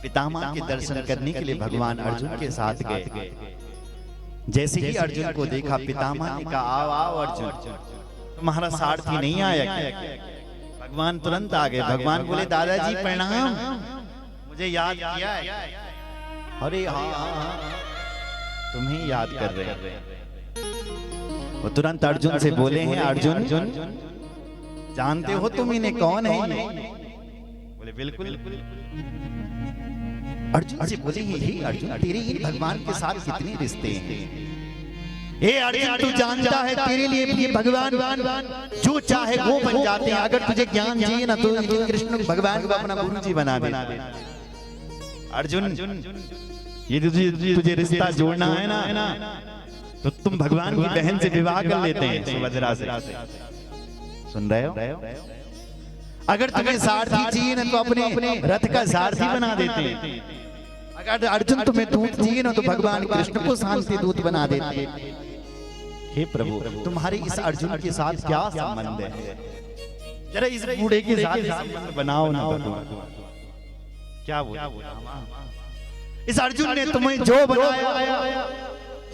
पितामह के दर्शन करने के लिए भगवान अर्जुन के साथ गए। जैसे ही अर्जुन को देखा, पितामह ने कहा, आओ आओ अर्जुन, तुम्हारा सारथी नहीं आया क्या? भगवान तुरंत आ गए। भगवान बोले, दादाजी प्रणाम, मुझे याद किया है? अरे हाँ, तुम्हें याद कर रहे हैं। वो तुरंत अर्जुन से बोले हैं, अर्जुन जानते हो तुम इन्हें कौन है? बोले बिल्कुल। अर्जुन से बोले, हे अर्जुन, तेरे इन भगवान के साथ कितने रिश्ते हैं? हे अर्जुन, तू जानता है तेरे लिए ये भगवान जो चाहे वो बन जाते हैं। अगर तुझे ज्ञान चाहिए ना तो कृष्ण भगवान को अपना गुरु जी बना दे। अर्जुन, ये तुझे रिश्ता जोड़ना है ना, तो तुम भगवान की बहन से विवाह कर लेते हैं, सुभद्रा से। सुन रहे हो? अगर तुम्हें सारथी चाहिए ना तो अपने रथ का सारथी बना देते हैं। अगर अर्जुन तुम्हें दूत चाहिए ना तो भगवान कृष्ण को शांति दूत बना देते हैं। हे प्रभु, तुम्हारे इस अर्जुन के साथ क्या संबंध है? जरा इस बूढ़े के साथ संबंध बनाओ ना। क्या बोला? इस अर्जुन ने तुम्हें जो बनाया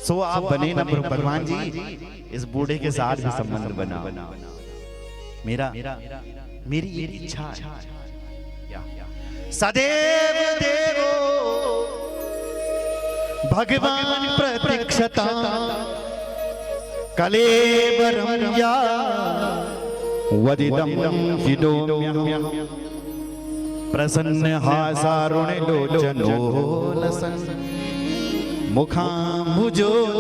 सो आप बने ना भगवान जी। इस बूढ़े के साथ भी संबंध बनाओ। मेरी ये इच्छा है। सदैव देवो भगवान प्रतीक्षता कलेवरं या वदिदं हिदोम्यं प्रसन्न हासारुण लोचनो लसन मुखाम्बुजोद्यान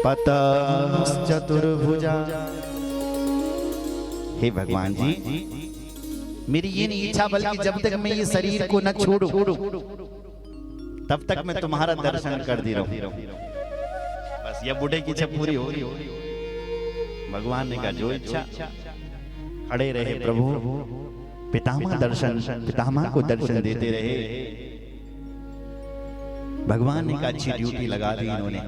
पतश्चतुर्भुजा। हे भगवान जी, मेरी ये नहीं इच्छा, बल्कि जब तक मैं ये शरीर को न छोड़ूं तब तक मैं तुम्हारा दर्शन करती रहूं। बस ये बूढ़े की इच्छा पूरी हो रही। भगवान ने कहा, जो इच्छा। खड़े रहे प्रभु, पितामह को दर्शन देते रहे। भगवान ने कहा, अच्छी ड्यूटी लगा दी इन्होंने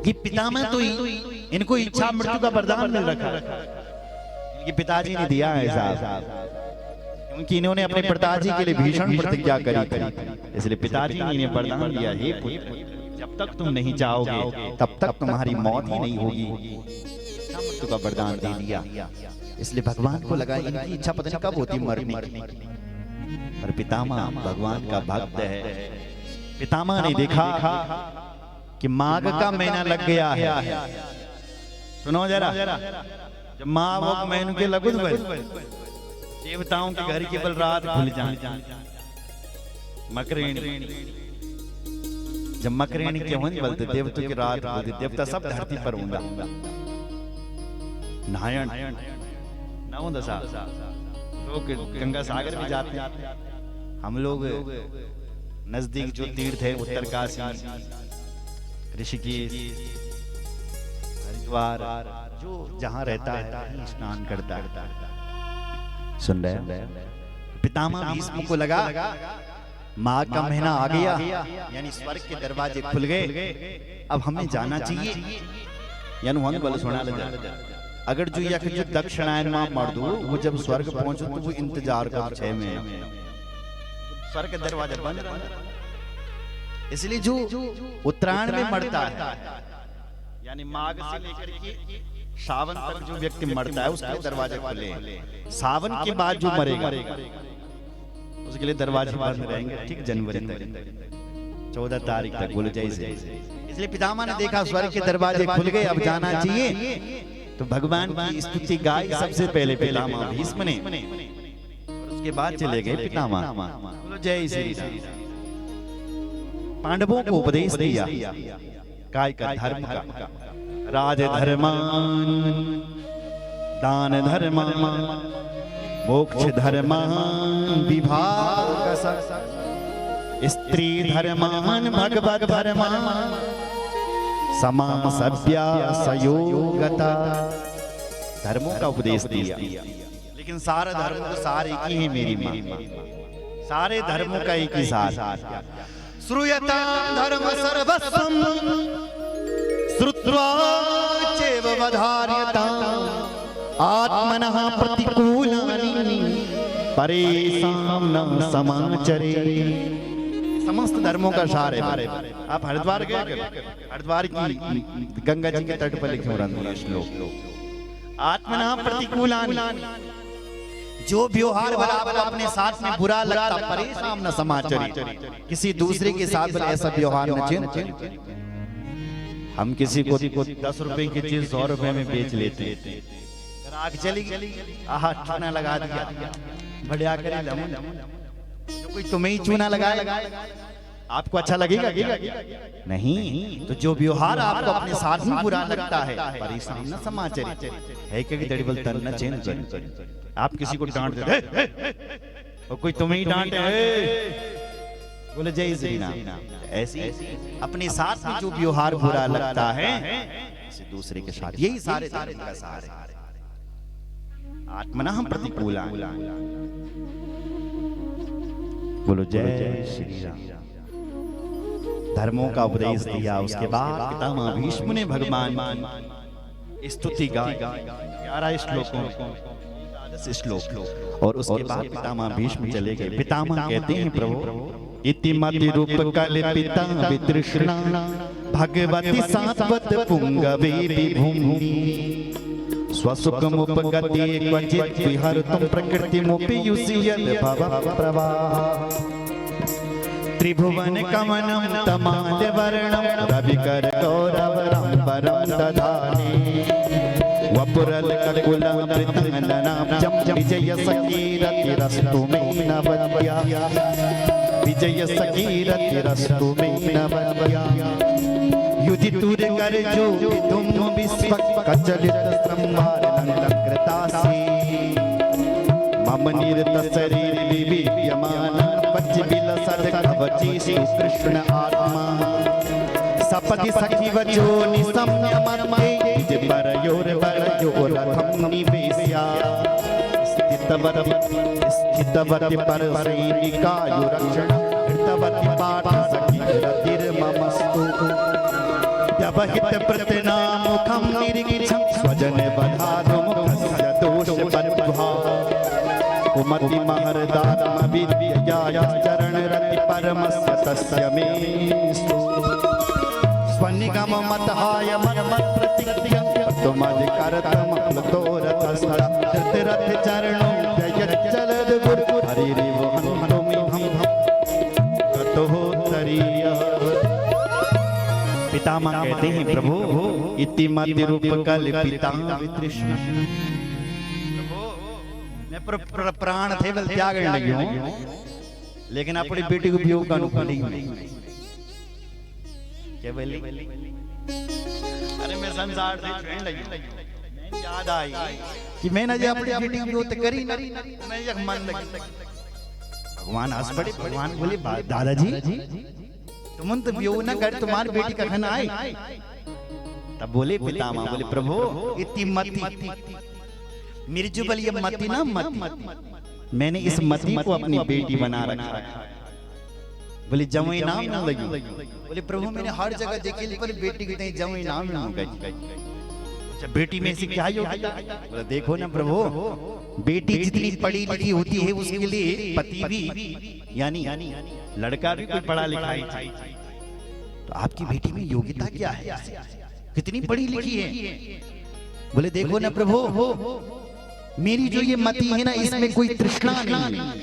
कि पितामह तो इनको इच्छा मृत्यु का वरदान मिल रखा है। इनके पिताजी ने दिया है साहब, क्योंकि इन्होंने अपने पिताजी के लिए भीषण प्रतिज्ञा करी थी, इसलिए पिताजी ने इन्हें वरदान दिया, हे पुत्र, जब तक तुम नहीं चाहोगे तब तक तुम्हारी मौत ही नहीं होगी। मृत्यु का वरदान दे दिया। इसलिए भगवान को लगा इनकी इच्छा पता नहीं कब होती मरने की, पर पितामह भगवान का भक्त है। पितामह ने देखा कि माघ का महीना लग गया है। सुनो जरा, जब माघ महीने के लगुद देवताओं के घर केवल रात खुल जाए। मकरेणी, जब मकरेणी के होने बोलते देवताओं की रात खुलती, देवता सब धरती पर होंगे। नारायण नौ दशा लोग गंगा सागर में जाते हैं। हम लोग नजदीक जो तीर्थ है, उत्तरकाशी, ऋषिकेश, हरिद्वार, जो जहां रहता है स्नान करता है। सुन रहे? पितामह भीष्म को लगा माघ का महीना आ गया, यानी स्वर्ग के दरवाजे खुल गए, अब हमें जाना चाहिए। यानी हम बोले, सुना लगा, अगर जो यख जो दक्षिणायन मां मर दो, वो जब स्वर्ग पहुंचो तो वो इंतजार कर 6 महीने, स्वर्ग के दरवाजे बंद रहते। इसलिए जो उत्तरायण में मरता है, यानी माघ से लेकर के सावन तक जो व्यक्ति मरता है उसके दरवाजे खुले। सावन के बाद जो मरेगा उसके लिए दरवाजे बंद रहेंगे, ठीक जनवरी तक, 14 तारीख तक बोले जैसे। इसलिए पितामह ने देखा स्वर्ग के दरवाजे खुल गए, अब जाना चाहिए, तो भगवान की स्तुति गाई सबसे पहले पितामह भीष्म ने, और उसके बाद चले गए पितामह। बोलो जय श्री राम। पांडवों को उपदेश दिया काय का, धर्म का, राज धर्मान, दान धर्मान, मोक्ष धर्मान, विभाग स्त्री धर्मान, भगवत धर्मान, समाम सभ्या सयोगता। धर्मों का उपदेश दिया, लेकिन सारे धर्म तो सारे एक ही है मेरी माँ। सारे धर्मों का एक ही साथ। श्रूयतां धर्म सर्वस्वं श्रुत्वा चैव वधार्यताम् आत्मनः प्रतिकूलानि परेशान न समाचरे। समस्त धर्मों का सार है। आप हरिद्वार गए, हरिद्वार की गंगा जी के तट पर लिखे हो श्लोक, आत्मना प्रतिकूलानि, जो व्यवहार भला आपको अपने साथ में बुरा लगता, परेशान न समाचरे, किसी दूसरे के साथ ऐसा व्यवहार न चिन्ह। हम किसी को 10 रुपए की चीज 100 रुपए में बेच लेते हैं, आग चली आहा चूना लगा दिया, बढ़िया करे जो कोई तुम्हें ही चूना लगाए, आपको अच्छा लगेगा नहीं? तो जो व्यवहार आपको अपने साथ में बुरा लगता है, परेशान न समाचरे है कि दड़बल तन न चेन। आप किसी को डांट देते और कोई तुम्हें ही डांटे, बोले जय श्री राम, ऐसी अपने साथ में जो व्यवहार बुरा लगता है दूसरे के साथ, यही सारे धर्म का सार है। आत्मना हम प्रतिकूला, बोलो जय श्री राम। धर्मों का उपदेश दिया, उसके बाद पितामह भीष्म ने भगवान की स्तुति गाई 11 श्लोक, और उसके बाद पितामह भीष्म चले गए। पितामह कहते हैं प्रभु इतिमति रूप कल्पिता वितृष्णा भगवती सात्वत पुंगवे विभूमि स्वसुखमुपगते क्वचित् विहर्तुं प्रकृतिमुपयुज्यत भव प्रवाह त्रिभुवन कमनं तमालवर्णं रविकर गौरवरंबरं दधाने वपुरलकुलं वृद्धननाब्जं विजय सकीरतिरस्तु मे नवद्या विजय सकीरतिरस्तु मे नवद्या युधितुर गर्जो विधुम विस्फकचलित संहारनंकृतासि मम निरत शरीर विविद्यमान पच्चविलसद कवची कृष्ण आत्मा सपदि सखी वचो निसम्य मर्मे परयोरथम निवेश्या स्थितवति परसैनिकायुरक्षण हृतवति पाठ सखी रतिर्ममस्तु व्यवहित प्रतिनामुखं निरीक्षं स्वजन बधाधुमुखस्य दोष बद्ध्वा कुमति महर्दानम विद्यया चरण रति परमस्य तस्य मेस्तु स्वनिगम मतहाय मत प्रतिक्रियं तुमधिकरतम प्लुतोरतस्थ धृतरथ चरणं जयच्चलद गुरु हरिरिव हनुमिहं गतोत्तरीय। पितामह कहते हैं प्रभु इतिमति रूप कल्पिता वितृष्णा, मैं प्राण थे बल त्याग लगी हूं, लेकिन अपनी बेटी को वियोग का अनुभव नहीं। क्या बोली? अरे मैं संसार से छूटने लगी, याद आई कि मैंने जो अपनी बेटी की वियोग करी ना, मैं एक मन लगी। भगवान हंस पड़े, भगवान बोले दादाजी तुम तो वियोग ना कर, तुम्हारी बेटी कखन आई? तब बोले पितामह बोले प्रभु इतिमति मिर्जुबल ये मति ना मति, मैंने इस मति को अपनी बेटी बना रखा है। बोले जमुई नाम ना लगी। बोले प्रभु मैंने हर जगह देखी पर बेटी की नहीं जमुई नाम ना गई। अच्छा बेटी में से क्या योग्यता? बोले देखो ना प्रभु, बेटी जितनी पढ़ी लिखी होती है उसके लिए पति भी यानी लड़का भी कोई पढ़ा लिखा ही चाहिए। तो आपकी बेटी में योग्यता क्या है, कितनी पढ़ी लिखी है? बोले देखो ना प्रभु, मेरी जो ये मति है ना इसमें कोई तृष्णा नहीं है।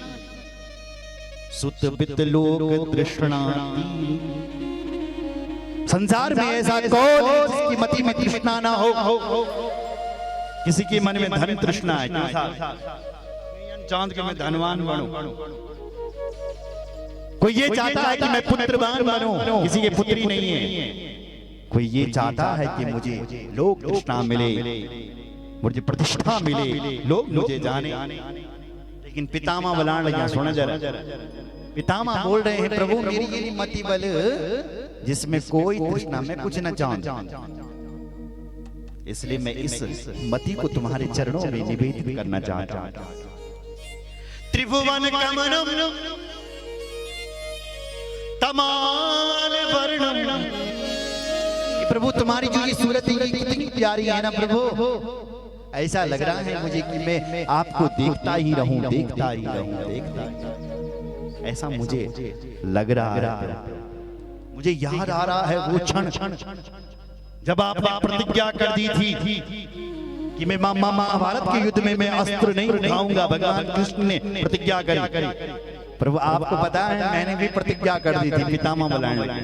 सुत बित लोक तृष्णा, संसार में ऐसा कौन है जिसकी मति में तृष्णा ना हो? किसी के मन में धन तृष्णा है, चांद के मैं धनवान बनूं, कोई ये चाहता है कि मैं पुत्रवान बनूं, किसी के पुत्री नहीं है। कोई ये चाहता है कि मुझे लोक तृष्णा मिले, मुझे प्रतिष्ठा मिले, लोग मुझे जाने। लेकिन पितामह बलान लगा, सुना जरा, पितामह बोल रहे हैं प्रभु मेरी ये मति बल जिसमें कोई तृष्णा, मैं कुछ न चाहता, इसलिए मैं इस मति को तुम्हारे चरणों में निवेदित करना चाहता हूं। त्रिभुवन कमनम तमाल वर्णम, प्रभु तुम्हारी जो ये सूरत है कितनी प्यारी है ना प्रभु, ऐसा लग रहा है मुझे कि मैं आपको देखता ही रहूं, देखता ही रहूं, देखता ही रहूं। ऐसा मुझे लग रहा है। मुझे याद आ रहा है वो क्षण जब आपने प्रतिज्ञा कर दी थी कि मैं महाभारत के युद्ध में मैं अस्त्र नहीं उठाऊंगा। भगवान कृष्ण ने प्रतिज्ञा करी। प्रभु आपको पता है मैंने भी प्रतिज्ञा कर दी थी, पितामह बुलाने लगे।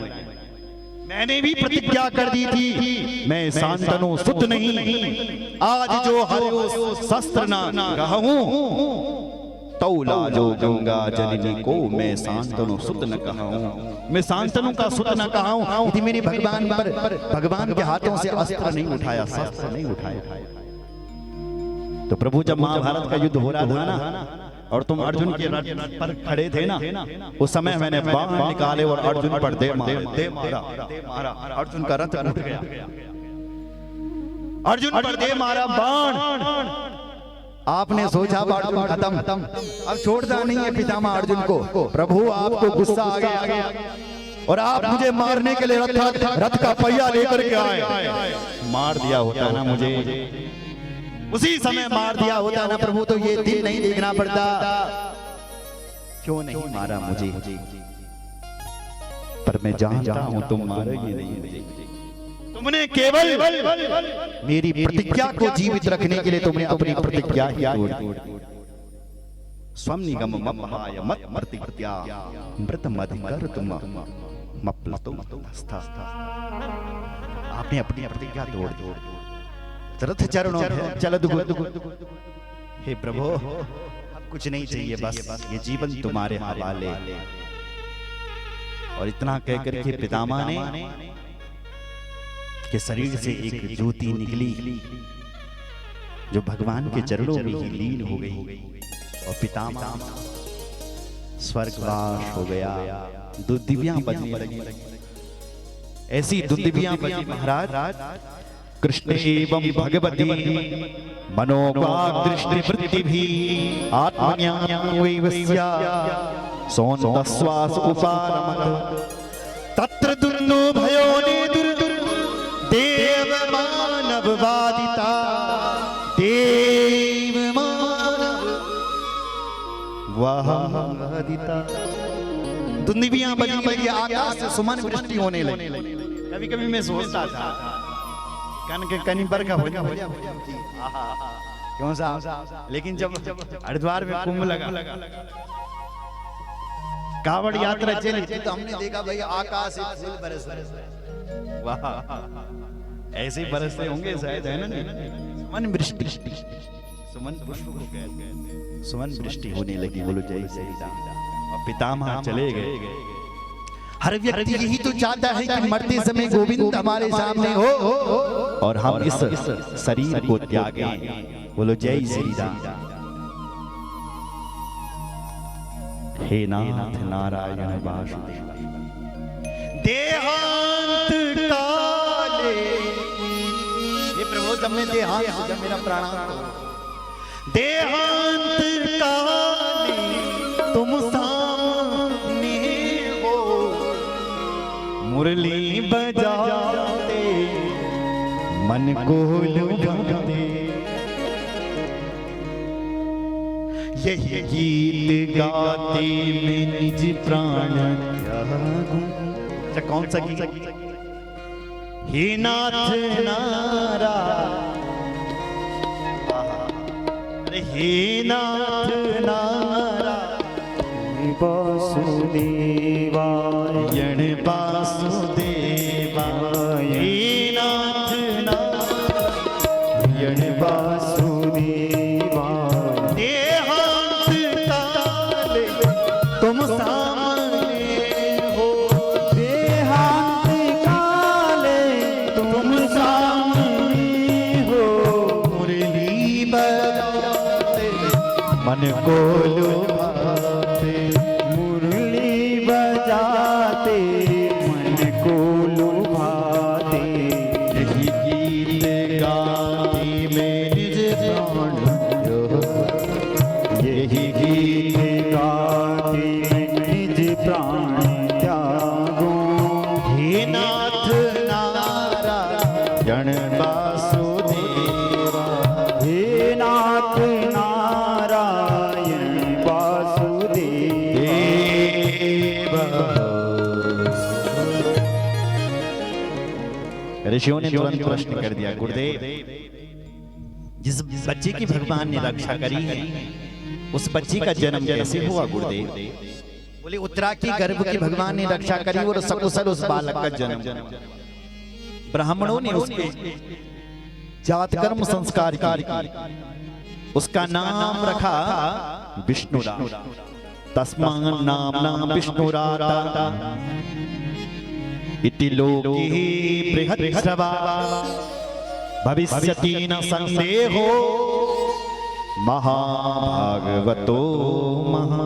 मैंने भी प्रतिज्ञा कर दी थी मैं शांतनु सुत नहीं, आज जो हरियो शस्त्र ना कहूं, तौला जो गंगा जननी को मैं शांतनु सुत न कहूं। मैं शांतनु का सुत न कहूं यदि मेरे भगवान पर भगवान के हाथों से अस्त्र नहीं उठाया, शस्त्र नहीं उठाया। तो प्रभु जब महाभारत का युद्ध हो रहा था ना और तुम अर्जुन के रथ पर खड़े थे ना, उस समय मैंने बाण निकाले और अर्जुन पर दे मारा। अर्जुन का रथ उठ गया, अर्जुन पर दे मारा बाण। आपने सोचा अर्जुन खत्म, अब छोड़ता नहीं है पितामह अर्जुन को। प्रभु आपको गुस्सा आ गया और आप मुझे मारने के लिए रथ का पहिया लेकर के आए। मार दिया होता ना मुझे, उसी समय मार दिया होता ना प्रभु, तो ये दिन नहीं देखना पड़ता। क्यों नहीं मारा मुझे? पर मैं जानता हूं तुम मारोगे नहीं। तुमने केवल मेरी प्रतिज्ञा को जीवित रखने के लिए तुमने अपनी प्रतिज्ञा ही तोड़ दी। स्वनिगम ममहाय मत प्रतिज्ञा मृत मधिकर तुम मप्लतुम तस्था। आपने अपनी प्रतिज्ञा तोड़ दी। रथ चरणों में चलद। हे प्रभु अब कुछ नहीं चाहिए, बस ये जीवन तुम्हारे हवाले। और इतना कहकर के पितामह ने के शरीर से एक ज्योति निकली जो भगवान के चरणों में ही लीन हो गई और पितामह स्वर्गवास हो गया। दुर्दिव्यां बजने लगी। ऐसी दुर्दिव्यां बजी महाराज कृष्ण एवं भगवती मनोवाग दृष्टि वृत्ति भी आत्मज्ञानवैवस्या सोनश्वास उपारमत तत्र दुर्नो भयो नेदुर देव मानव वादिता देव मानव वादिता। दुर्दिव्यां बजी आकाश से सुमन वृष्टि होने लगी। कभी कभी मैं सोचता था कहीं बरखा हो जाए क्यों सा, लेकिन जब हरिद्वार में कुंभ लगा, कावड़ यात्रा चली तो हमने देखा भाई आकाश से फूल बरस रहे। वाह, ऐसे ही बरसते होंगे शायद, है ना? सुमन वृष्टि, सुमन पुष्प को कहते हैं। सुमन वृष्टि होने लगी। बोलो जय श्री राम। और पितामह चले गए। हर व्यक्ति यही तो चाहता है कि मरते समय गोविंद हमारे सामने हो और हम इस शरीर को त्यागें। बोलो जय श्री राम। हे नाथ नारायण वासुदेव देहांत काले। ये प्रभु जब मैं देहांत, जब मेरा प्राणांत हो, देहांत काले तुम सामने हो, मुरली बजाते मन को लुभाते। यही गीत गाते मैं निज प्राण त्यागूं। अच्छा कौन सा गीत? हे नाथ नारा, अरे हे नाथ नारा वासुदेवाय वासुदेवाय। हे नाथ नारायण वासुदेवाय। देहांत काले तुम सामने हो, देहांत काले तुम सामने हो, मुरली बजाते मन को लुभाते, मुरली बजाते मन को लुभाते। यही गीत गाते मैं निज प्राण, यही गीत गाते मैं निज प्राण त्यागूं। हे नाथ नारायण वासुदेवा, हे ऋषियों ने तुरंत प्रश्न कर दिया, गुरुदेव जिस बच्चे की भगवान ने रक्षा करी है उस बच्चे का जन्म कैसे हुआ गुरुदेव? बोले उत्तरा की गर्भ की भगवान ने रक्षा करी और सकुशल उस बालक का जन्म। ब्राह्मणों ने उसके जात कर्म संस्कार किए, उसका नाम रखा विष्णुराज। तस्मान् नाम्ना विष्णुराता इति लोके बृहत्सवा भविष्यति न संदेहो महाभागवतो महा।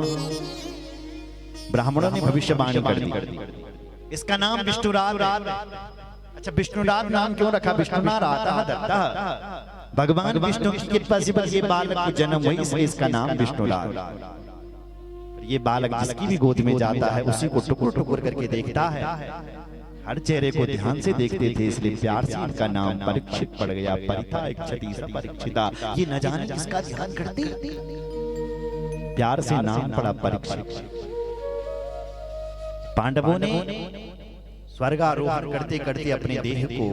ब्राह्मणों ने भविष्यवाणी कर दी, इसका नाम विष्णुराज। अच्छा, विष्णुराज नाम क्यों रखा? विष्णुनाथ भगवान विष्णु की कृपा से ये बालक को जन्म हुई, इसलिए इसका नाम विष्णुराज। ये बालक जिसकी भी गोद में जाता है उसी को टुकुर टुकुर करके देखता है, हर चेहरे को ध्यान से देखते थे, इसलिए प्यार से इनका नाम परीक्षित पड़ गया। परिता इच्छति स परीक्षिता, ये न जाने किसका ध्यान करते, प्यार से नाम पड़ा परीक्षित। पांडवों ने स्वर्गारोहण करते करते अपने देह को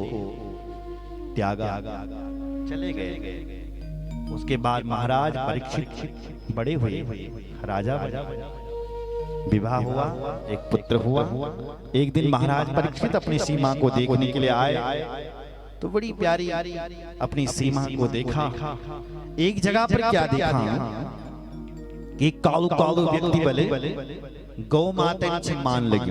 त्यागा, चले गए। उसके बाद महाराज परीक्षित बड़े हुए, राजा बने, विवाह हुआ, एक पुत्र हुआ। एक दिन महाराज परीक्षित अपनी सीमा को देखने के लिए आए तो बड़ी प्यारी अपनी सीमा को देखा। एक जगह पर क्या देखा कि कालू कालू व्यक्ति बले गौ माता मान लगी।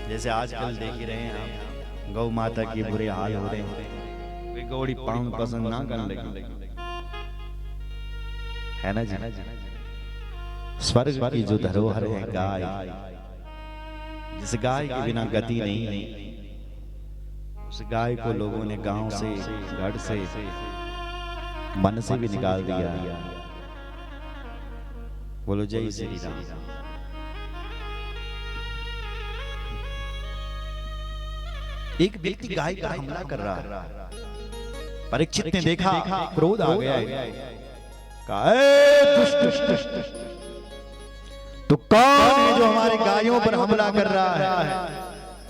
जैसे आजकल देख ही रहे हैं आप, गौ माता के बुरे हाल हो रहे हैं, वे गौड़ी पाउंड पसंद ना करने लगी, है ना जी। स्वर्ग की जो धरोहर है गाय, जिस गाय के बिना गति नहीं, उस गाय को लोगों ने गांव से, घर से, मन से भी निकाल दिया। बोलो जय श्री राम। एक व्यक्ति गाय पर हमला कर रहा, परीक्षित ने देखा, क्रोध आ गया, तो कौन है जो हमारी गायों पर हमला कर रहा है?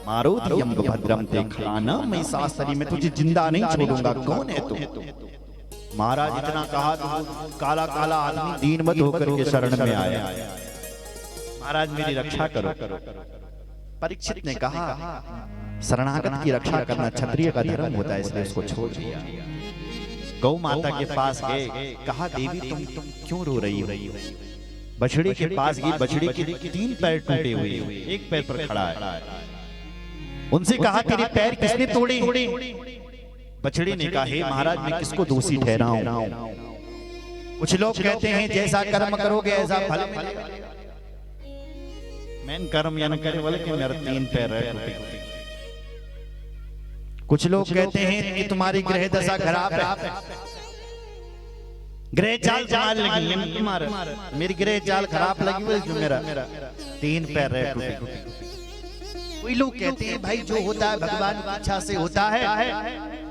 मारो यम भद्रम ते खलाना, मैं सासरी में तुझे जिंदा नहीं छोड़ूंगा, कौन है तू? महाराज इतना कहा तो काला काला आदमी दीनमत होकर के शरण में आया, महाराज मेरी रक्षा करो। परीक्षित ने कहा शरणागत की रक्षा करना क्षत्रिय का धर्म होता है, इसलिए उसको छोड़ दिया। गौ माता के पास गए, कहा देवी तुम क्यों रो रही हो? बछड़े के पास गई, बछड़े के 3 पैर टूटे हुए, एक पैर पर खड़ा है। उनसे कहा तेरे पैर किसने तोड़े? बछड़े ने कहा हे महाराज मैं किसको दोषी ठहराऊं? कुछ लोग कहते हैं जैसा कर्म करोगे ऐसा फल मिलेगा। मैं कर्म या न करे बोले कि मेरे 3 पैर टूटे। कुछ लोग कहते हैं कि तुम्हारी ग्रह दशा खराब है, ग्रह चाल चाल लगी, तुम्हारा मेरी ग्रह चाल खराब लगी बोले जो मेरा 3 पैर टूटे। कोई लोग कहते हैं भाई जो होता है भगवान की इच्छा से होता है,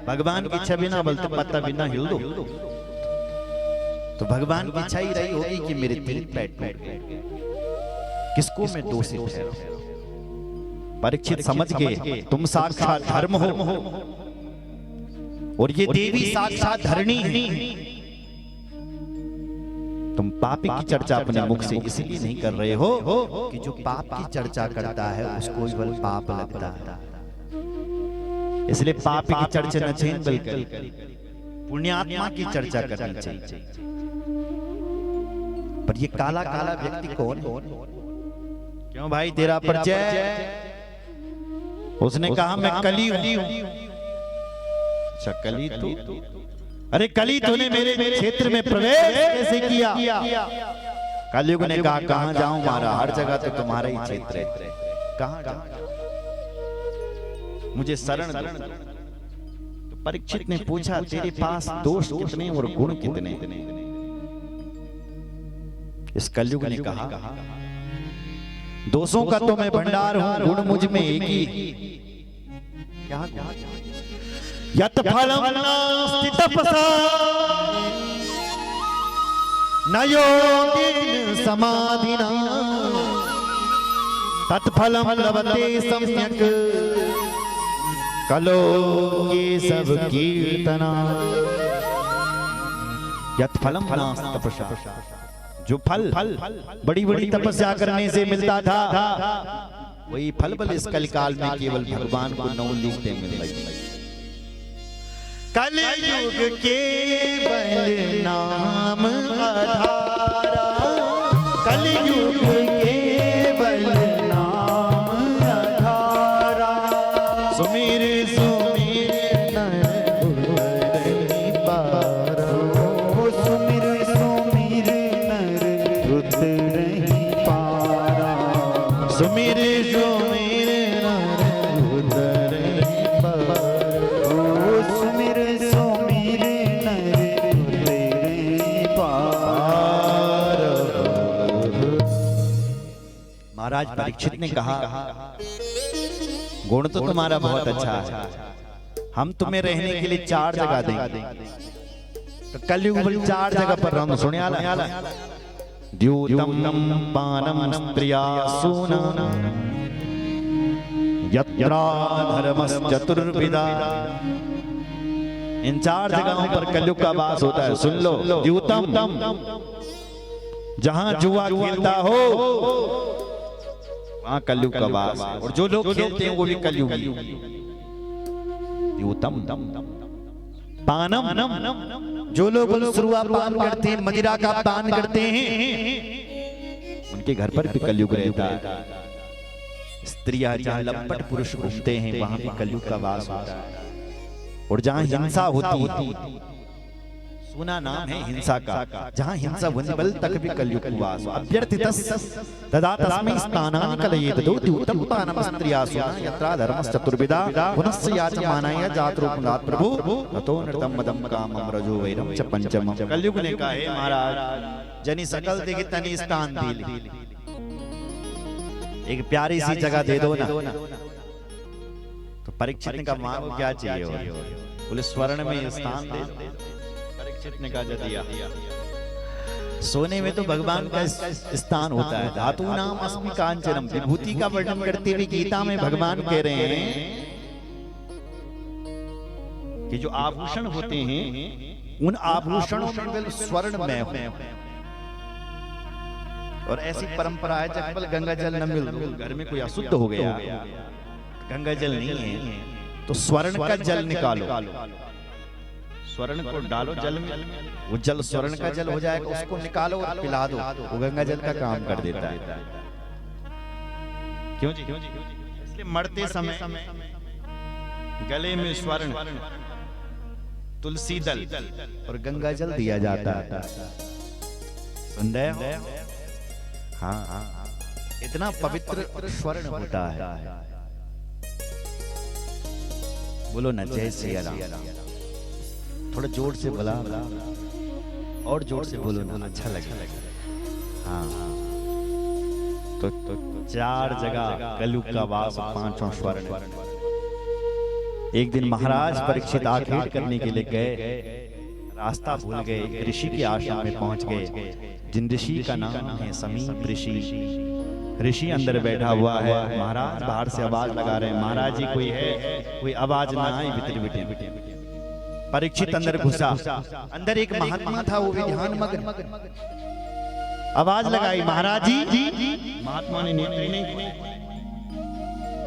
भगवान की इच्छा बिना बलते पत्ता बिना हिल दो, तो भगवान की इच्छा ही रही होगी कि मेरे 3 पैर टूट गए, किसको मैं दोषी ठहराऊं? परीक्षित समझ गए तुम साक्षात धर्म हो और ये देवी साक्षात धरणी है। तुम पापी की चर्चा अपने मुख से इसलिए नहीं कर रहे हो कि जो पाप की चर्चा करता है उसको केवल पाप लगता है, इसलिए पापी की चर्चा न छेन बल्कि पुण्यात्मा की चर्चा करनी चाहिए। पर ये काला काला व्यक्ति कौन? क्यों भाई तेरा परिचय? उसने कहा मैं कली हूं। अच्छा कली तू? अरे कली तूने मेरे क्षेत्र में प्रवेश कैसे किया? कलयुग ने कहा कहां जाऊं मारा, हर जगह तो तुम्हारा ही क्षेत्र है, कहां जाऊं, मुझे शरण दो। तो परीक्षित ने पूछा तेरे पास दोष कितने और गुण कितने? इस कलयुग ने कहा दोषों का तो मैं भंडार हूं, गुण मुझ में एक ही। क्या यत फलम नास्ति तपसा न योगिन समाधिना तत्फलम लभते सम्यक कलो के सब कीर्तना यत् फलम तपस्या। जो फल बड़ी बड़ी तपस्या करने से मिलता था वही फल बल इस कलिकाल में केवल भगवान को नौ लिखते मिल रही। कलयुग केवल नाम आधारा, कलयुग केवल नाम आधारा, सुमिर सुमिर नर उतरहि पारा, सुमिर सुमिर नर उतरहि पारा, सुमिर सुमिर नर उतरहि पारा, सुमिर सुमिर नर उतरहि पारा। महाराज परीक्षित ने कहा, गुण तो तुम्हारा बहुत अच्छा है, हम तुम्हें रहने के लिए 4 जगह देंगे। तो कलयुग में 4 जगह पर रहना सुने आला। द्यूतम पानम स्त्रिया सूना यत्रा धर्मस् चतुर्विधा। इन 4 जगहों पर कलयुग का वास होता है। सुन लो, द्यूतम जहां जुआ खेलता हो वहां कलयुग का वास है, और जो लोग खेलते हैं वो भी कलयुगी। द्यूतम पानम जो लोग सुरुआ पान करते हैं, मदिरा का पान करते हैं, उनके घर पर भी कलयुग रहता है। स्त्रियां जहां लंपट पुरुष घूमते हैं वहां भी कलयुग का वास होता है। और जहां हिंसा होती, सुना नाम है हिंसा का, जहां हिंसा वनबल तक भी कलयुग का वास। अभ्यर्थितस् तदा तस्मै स्थानानि कलयेत द्यूतम पानम स्त्रिया सूना यत्रा धर्मस् चतुर्विधा पुनस्य याचमानाय जातरूपनाथ प्रभु ततो नृतम मदम कामम रजो वैरम च पंचमम। कलयुग ने कहा, हे महाराज जनि सकल दिख तनि स्थान दील, एक प्यारी सी जगह दे दो ना। तो परीक्षित ने कहा, मांगो क्या चाहिए? बोले स्वर्ण में स्थान दे दो। परीक्षित ने कहा, दिया। सोने में तो भगवान का स्थान होता है। धातु नाम अस्मि कांचनम, विभूति का वर्णन करते हुए गीता में भगवान कह रहे हैं कि जो आभूषण होते हैं उन आभूषणों में केवल स्वर्ण में हो। और ऐसी परंपरा है जब केवल गंगा जल न मिल, घर में कोई अशुद्ध हो गया, गंगा जल नहीं है तो स्वर्ण का जल निकालो, स्वर्ण को डालो जल में, वो जल स्वर्ण का जल हो जाएगा, उसको निकालो और पिला दो, वो गंगा जल का काम कर देता है। क्यों जी? इसलिए मरते समय गले में स्वर्ण, तुलसी दल और गंगा जल दिया जाता है। सुन रहे हो? हाँ, इतना पवित्र स्वर्ण होता है। बोलो ना जय सिया राम। थोड़ा जोर से बोला, और जोर से बोलो ना, अच्छा लगे। हाँ, तो 4 जगह कलयुग का वास, 5वां स्वर्ण। एक दिन महाराज परीक्षित आखेट करने के लिए गए, रास्ता भूल गए, एक ऋषि के आश्रम में पहुंच गए, जिन ऋषि का नाम है समीप ऋषि। ऋषि अंदर बैठा हुआ है, महाराज बाहर से आवाज लगा रहे हैं, महाराज जी कोई है? कोई आवाज ना आई, बितर बिटे। परीक्षित अंदर घुसा, अंदर एक महात्मा था, वो भी ध्यान मग्न। आवाज लगाई, महाराज जी। महात्मा ने नेत्र नहीं खोले।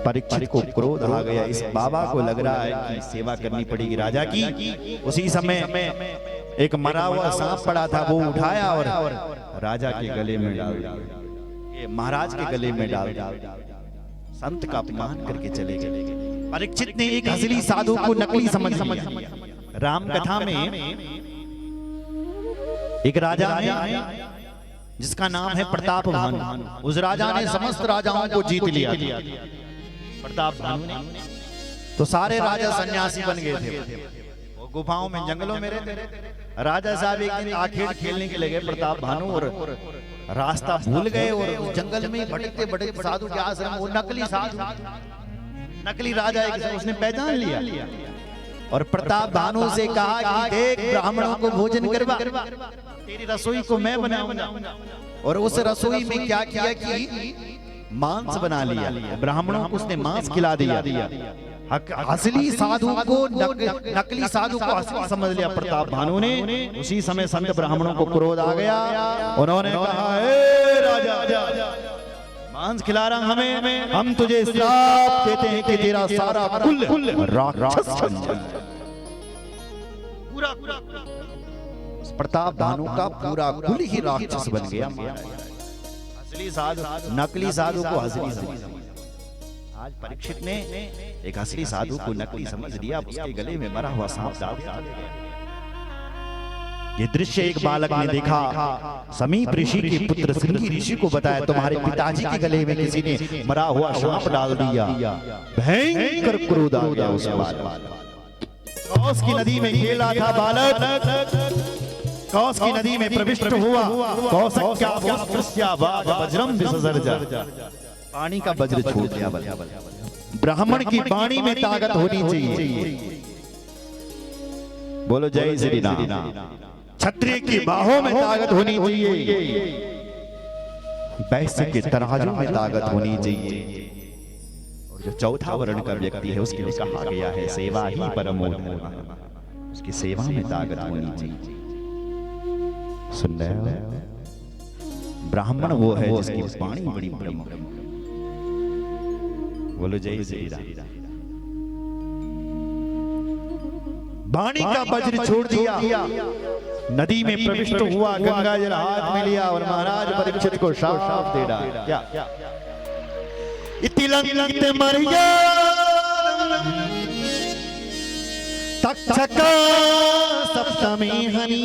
परीक्षित को क्रोध आ गया, इस बाबा को लग रहा है कि सेवा करनी पड़ेगी राजा की। उसी समय एक मरा हुआ सांप पड़ा था, वो उठाया और राजा के गले में डाल दिया, महाराज के गले में डाल दिया। संत का अपमान करके चले गए। परीक्षित ने एक असली साधु को नकली समझ लिया। राम कथा में एक राजा है जिसका नाम है प्रताप भानु। उस राजा ने समस्त राजाओं को जीत लिया। प्रताप भानु ने तो सारे राजा सन्यासी बन गए थे, वो गुफाओं में जंगलों में रहते। राजा साहब एक दिन आखेट खेलने के लिए गए प्रताप भानु, और रास्ता भूल गए और जंगल में भटकते भटकते साधु के आश्रम, वो नकली साधु, नकली राजा उसने पहचान लिया और प्रताप भानु से कहा कि देख ब्राह्मणों को भोजन करवा, तेरी रसोई को मैं बनाऊंगा। और उस रसोई में क्या किया कि मांस बना लिया, ब्राह्मणों को उसने मांस खिला दिया। असली साधु को नकली साधु को असली समझ लिया प्रताप भानु ने। उसी समय संत ब्राह्मणों को क्रोध आ गया। उन्होंने कहा, ए राजा, मांस खिला रहा हमें, हम तुझे श्राप देते हैं कि तेरा सारा कुल राक्षस बन जाए। पूरा प्रताप भानु का पूरा कुल ही राक्षस बन गया। असली साधु नकली साधु को असली समझ। आज परीक्षित ने एक असली साधु को नकली समझ लिया, उसके गले में मरा हुआ सांप डाल दिया। ये दृश्य एक बालक ने देखा। समीप ऋषि के पुत्र सिंही ऋषि को बताया, तुम्हारे पिताजी के गले में किसी ने मरा हुआ सांप डाल दिया। भयंकर क्रोध आ गया उस बालक। कौस की नदी में खेला था बालक, कौस की नदी में प्रविष्ट हुआ। वज्रम विसर्जा, पानी का वज्र छोड़ दिया। ब्राह्मण की वाणी में ताकत होनी चाहिए। बोलो जय श्री राम। क्षत्रिय की बाहों में ताकत होनी चाहिए, वैश्य के तराजू में ताकत होनी चाहिए। और जो चौथा वर्ण का व्यक्ति है उसके लिए कहा गया है, सेवा ही परमो धर्मः, उसकी सेवा में ताकत होनी चाहिए। सुन रहे हो? ब्राह्मण वो है जिसकी वाणी बड़ी ब्रह्म। बोलो जय श्री राम। वाणी का वज्र छोड़ दिया, नदी में प्रविष्ट हुआ, गंगा जल हाथ में लिया और महाराज परीक्षित को शाप दे डाला। क्या इतिलंकित मर्या तक्षका सप्तमी हनी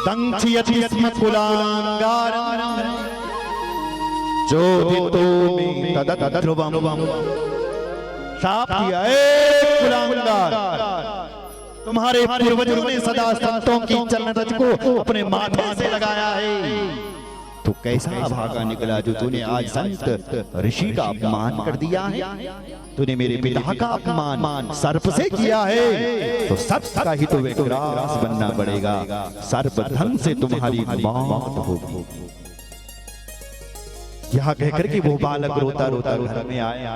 दंक्षयति स्म कुलांगारं चोदितो मे तदध्रुवम्। शाप दिया, ए कुलांगार, तुम्हारे पूर्वजों ने सदा संतों की चरण रज को अपने माथे से लगाया है। तो कैसा अभागा निकला जो तूने आज संत ऋषि का अपमान कर दिया है। तूने मेरे पिता का अपमान सर्प से किया है, तो सर्प का ही तो विग्रास बनना पड़ेगा। सर्प धन से तुम्हारी मौत होगी। यह कहकर के वो बालक रोता रोता घर में आया।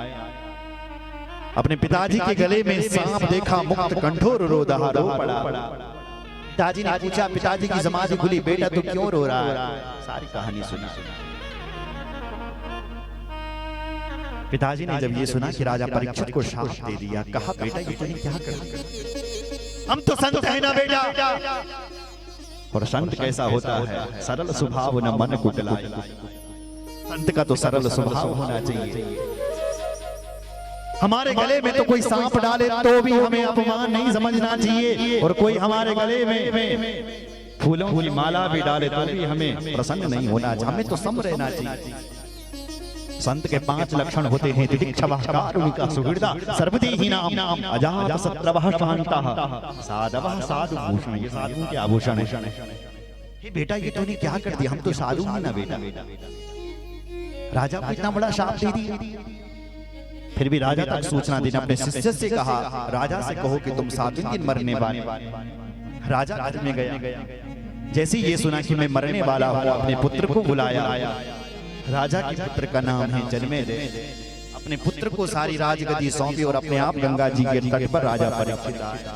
अपने पिताजी के गले में सांप देखा, मुक्त कंठोर रो पड़ा। पिताजी ने पूछा, पिताजी की समाधि खुली, बेटा तू क्यों रो रहा है? सारी कहानी सुना। पिताजी ने जब ये सुना कि राजा परीक्षित को शाप दे दिया, कहा बेटा ये तूने क्या कर दिया? हम तो संत हैं ना बेटा। और संत कैसा होता है? सरल स्वभाव न मन कुटिलाए। संत का तो सरल स्वभाव होना चाहिए। हमारे गले में तो कोई सांप डाले तो भी हमें अपमान नहीं समझना चाहिए, और कोई हमारे गले में फूलों की माला भी डाले तो भी हमें प्रसन्न नहीं होना चाहिए। हमें तो सम रहना चाहिए। संत के 5 लक्षण होते हैं, तितिक्षवः कारुणिकः सुहृदः सर्वदेहिनां अजात शत्रवः शान्तः साधवः साधुभूषण। ये साधुओं के आभूषण है। बेटा ये तूने क्या कर दिया? हम तो साधु हैं ना बेटा। राजा को इतना बड़ा शाप दे दिया। फिर भी राजा तक सूचना देने अपने शिष्य से कहा, राजा से कहो कि तुम 7 दिन मरने वाले। राजा राज में गया। जैसे ये सुना कि मैं मरने वाला हूँ, अपने पुत्र को बुलाया। राजा के पुत्र का नाम है जन्मेजय। अपने पुत्र को सारी राजगद्दी सौंपी और अपने आप गंगा जी के तट पर राजा परीक्षित आया।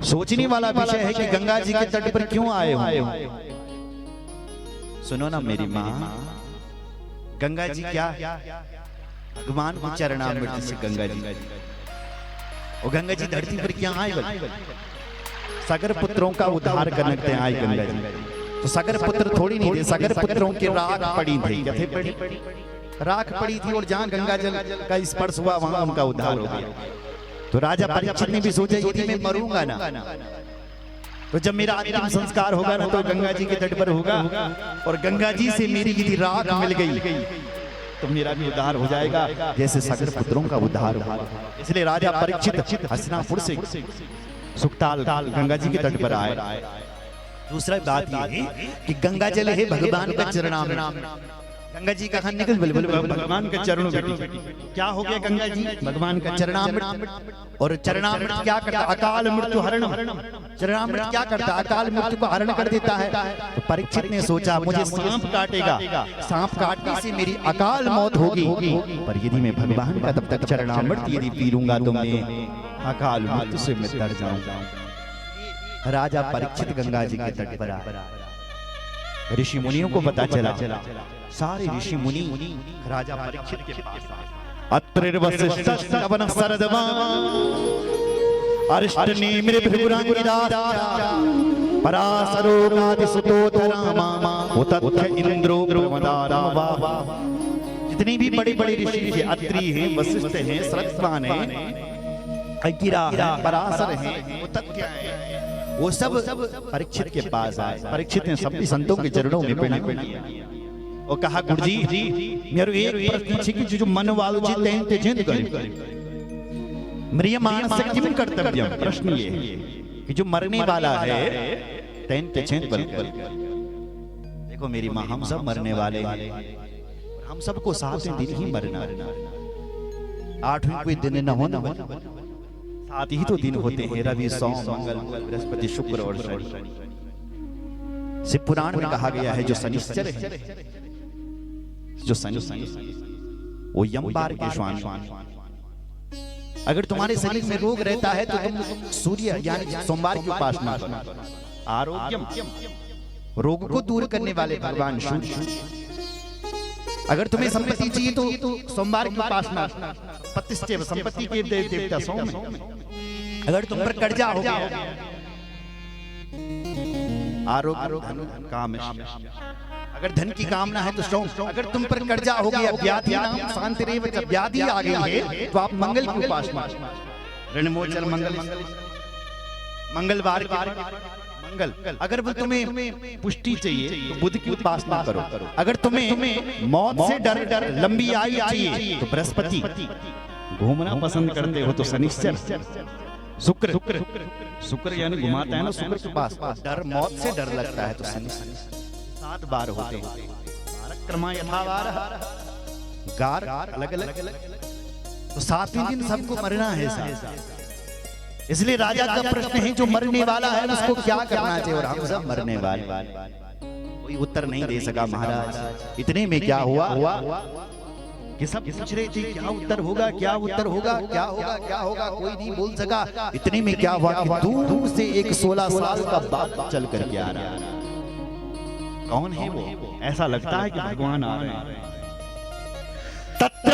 सोचने वाला विषय है कि गंगा जी के तट पर क्यों आए हो? सुनो ना मेरी माँ, गंगा जी क्या भगवान को चरणामृत से गंगा जी, और गंगा जी धरती पर क्या आए? सगर पुत्रों का उद्धार करने के आए गंगा जी। तो सगर पुत्र थोड़ी नहीं थे, सगर पुत्रों की राख पड़ी थी। क्या पड़ी? राख पड़ी थी, और जहाँ गंगा जल का स्पर्श हुआ वहां उनका उद्धार हो गया। तो राजा परीक्षित ने भी सोचा यदि मैं मरूंगा ना, तो जब मेरा अंतिम संस्कार होगा ना, तो गंगा जी के तट पर होगा, और गंगा जी से मेरी यदि राख मिल गई तो मेरा भी उद्धार हो जाएगा, जैसे सगर पुत्रों का उद्धार हुआ। इसलिए राजा परीक्षित हस्तिनापुर से सुखताल गंगा जी के तट पर आए। दूसरा बात यह है कि गंगा जल है भगवान का चरणामृत। गंगा जी का खान निकल भगवान के चरणों में क्या हो गया गंगा जी, भगवान का चरणामृत। और चरणामृत क्या करता, अकाल मृत्यु हरणम। चरणामृत क्या करता, अकाल मृत्यु को हरण कर देता है। तो परीक्षित ने सोचा मुझे सांप काटेगा, सांप काटने से मेरी अकाल मौत होगी, पर यदि मैं भगवान का तब तक चरणामृत यदि पी लूंगा तो मैं अकाल मृत्यु से मैं तर जाऊंगा। राजा परीक्षित गंगा जी के तट पर आया। ऋषि मुनियों को पता चला, सारे ऋषि मुनि राजा परीक्षित के पास आए। अत्रिर्वसिष्ठस्तवन सरदवा अरिष्टनेमिर भृगुरांगिराज पराशरोगादिसुतोतरामा उतत्थ इंद्रो ब्रह्मदारावा। जितने भी बड़े बड़े ऋषि हैं, अत्रि हैं, वशिष्ठ हैं, सरस्वान हैं, अंगिरा हैं, पराशर हैं, उतत्थ हैं, वो सब परीक्षित के पास आए। परीक्षित ने सभी संतों के चरणों में प्रणाम किया और कहा गुरुजी मेरे एक प्रश्न है कि जो मन वालो जी तें तेजें करे म्रियमाण से किम कर्तव्यम। प्रश्न ये है कि जो मरने वाला है तें तेजें बल। देखो मेरी माँ, हम सब मरने वाले हैं, हम सबको 7 दिन ही मरना, 8वें कोई दिन न हो, 7 ही तो दिन होते हैं, रवि सोम मंगल बृहस्पति शुक्र और शनि। शिव पुराण में कहा गया है जो शनिश्चर है, जो शनि वो यमबार के श्वान। अगर तुम्हारे शरीर में रोग रहता है तो तुम सूर्य यानी सोमवार की उपासना करो। आरोग्यम, रोग को दूर करने वाले भगवान सूर्य। अगर तुम्हें संपत्ति चाहिए तो सोमवार की उपासना, प्रतिष्ठे संपत्ति के देवता सोम। अगर तुम पर कर्जा हो गया, आरोग्य काम। अगर धन की कामना है तो सोम। अगर तुम पर कर्जा हो गया, व्याधि नाम शांति रेव, जब व्याधि आ गई है तो आप मंगल की उपासना, ऋणमोचन मंगल, मंगलवार के मंगल। अगर तुम्हें पुष्टि चाहिए तो बुध की उपासना करो। अगर तुम्हें मौत से डर लंबी आयु चाहिए तो बृहस्पति। घूमना पसंद करते हो तो शनिश्चर, शुक्र, शुक्र यानी घुमाता है ना, शुक्र के पास डर, मौत से डर लगता है तो शनिश्चर। 7 बार होते हैं, क्रम यथावार गार अलग अलग, तो 7वें दिन सबको मरना है। इसलिए राजा का प्रश्न है जो मरने वाला है उसको क्या करना चाहिए, और हम सब मरने वाले। कोई उत्तर नहीं दे सका महाराज। इतने में क्या हुआ कि सब पूछ रहे थे क्या उत्तर होगा, क्या उत्तर होगा, क्या होगा, क्या होगा, कोई नहीं बोल सका। इतने में क्या हुआ कि दूर से एक 16 साल का बाप चल करके आ रहा है। कौन है वो? ऐसा लगता है कि भगवान आ रहे हैं। तत्र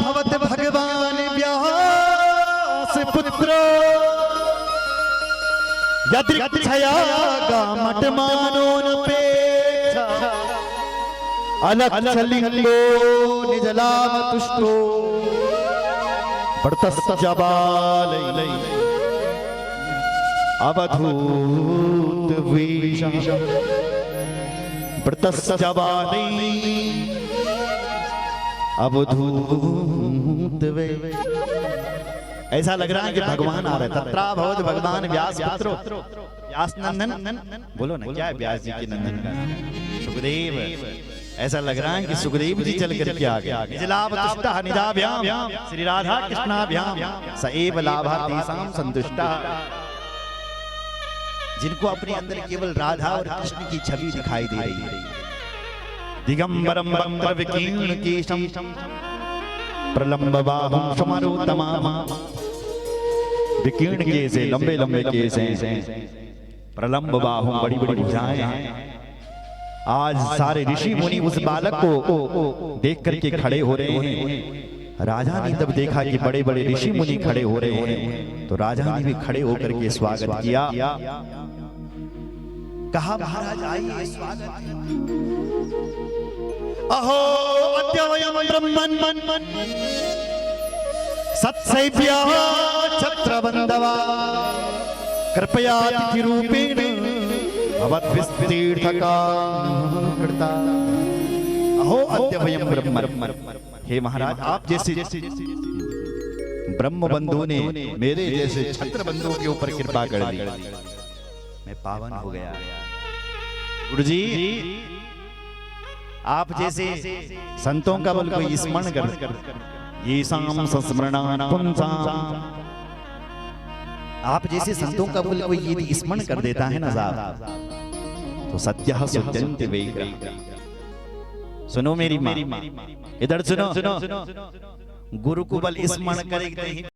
भवत भगवान व्यास पुत्र यदृच्छया गामटमानोऽनपेक्षा अलक्षलिङ्गो निजलामतुष्टो वर्तस्तजबालै अवधूत वेशः वर्तस्तजबालै अवधूत वे। ऐसा लग रहा है कि भगवान आ रहे। तत्रा भवत भगवान व्यास पुत्रो, व्यास नंदन। बोलो ना क्या है व्यास जी के नंदन का? सुखदेव। ऐसा लग रहा है कि सुखदेव जी चल करके आ गए। निजलाभतुष्टः निजाभ्याम श्री राधा कृष्णाभ्याम स एव लाभा तेषां संतुष्टः। जिनको अपने अंदर केवल राधा और कृष्ण की छवि दिखाई दे रही है। दिगंबरम वक्त्र विकीर्ण केशम प्रलंब बाहुं समारोतमा। विकीर्ण केश है, लंबे लंबे केश हैं, प्रलंब बाहुं, बड़ी बड़ी भुजाएं हैं। आज सारे ऋषि मुनि उस बालक को देख करके खड़े हो रहे हैं। राजा ने तब देखा कि बड़े बड़े ऋषि मुनि खड़े हो रहे हैं तो राजा ने भी खड़े होकर के स्वागत किया। कहा महाराज आइए, स्वागत। अहो अद्य वयं ब्रह्मन् सत्सैव्यः छत्रबन्धवा कृपया अतिथिरूपेण भवद्विस्तीर्थकार्ता। अहो अद्य वयं ब्रह्मन्। हे महाराज, आप जैसे ब्रह्म बंधु ने मेरे जैसे छत्र बंधुओं के ऊपर कृपा कर दी। मैं पावन हो गया। गुरुजी आप जैसे संतों का बल कोई स्मरण कर, ये साम संस्मरणान पुंसाम, आप जैसे संतों का बल कोई यदि स्मरण कर देता है ना साहब, तो सत्यः सुजन्ति वैकृ। सुनो मेरी माँ, इधर सुनो, गुरु को बल स्मरण करे